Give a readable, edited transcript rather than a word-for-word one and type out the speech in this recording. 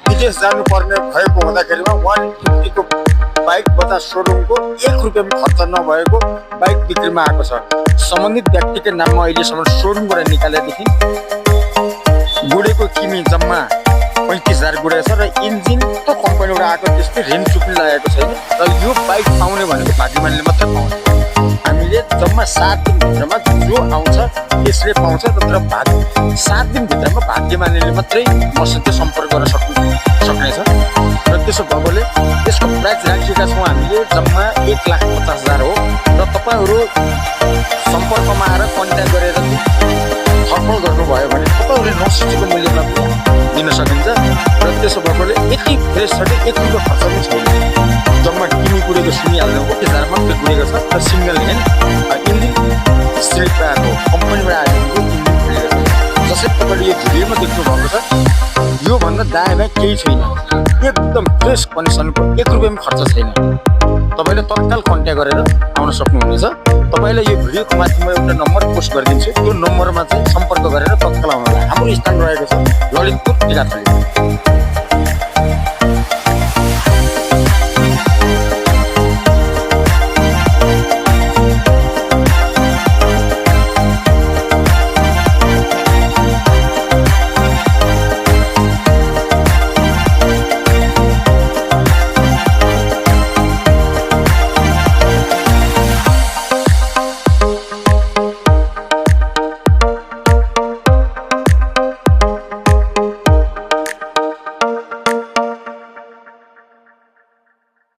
विदेश जानुपर्ने भएको हुँदाखेरिमा 150 को बाइक बजाज सोरुमको 1 रुपियाँ पनि खर्च नभएको बाइक बिक्रीमा आएको छ। सम्बन्धित व्यक्तिको नाममा अहिलेसम्म सोरुमबाट निकालेदेखि गुडेको किमी जम्मा 35,000 गुडेको छ र इन्जिन त कम्पनीबाट आएको त्यस्तै रेन चुप्पी लागेको छैन र यो बाइक पाउने भनेको भाग्यमानले मात्रै पाउँछ। हामीले जम्मा 7 दिनभित्रमा जो आउँछ त्यसले पाउँछ, तर 7 दिनभित्रमा भाग्यमानले मात्रै मसित सम्पर्क गर्न सक्नेछ र त्यसो भएकोले त्यसको प्राइस राखिएका छौँ हामीले जम्मा 1,50,000 हो र तपाईँहरू सम्पर्कमा आएर कन्ट्याक्ट गरेर छलफल गर्नुभयो भने तपाईँहरूले नसोचेको मूल्यमा दिन सकिन्छ र त्यसो भएकोले यति फ्रेस छ कि 1 रुपियाँ खर्च पनि छैन। जम्मा किमी गुडेको सुनिहाल्नु 50,000 मात्रै गुडेको छ र सिङ्गल ह्यान्ड इन्जिन स्लिप आएको कम्पनीबाट आएको इन्जिन खुलेको छ। जसरी तपाईँले यो भिडियोमा देख्नुभएको छ योभन्दा दायाँ केही छैन, एकदम फ्रेस कन्डिसनको 1 रुपियाँ पनि खर्च छैन। तपाईँले तत्काल कन्ट्याक्ट गरेर आउन सक्नुहुनेछ। तपाईँलाई यो भिडियोको माध्यममा एउटा नम्बर पोस्ट गरिदिन्छु, त्यो नम्बरमा चाहिँ सम्पर्क गरेर तत्काल आउनुहोला। हाम्रो स्थान रहेको छ ललितपुर टिकाथली।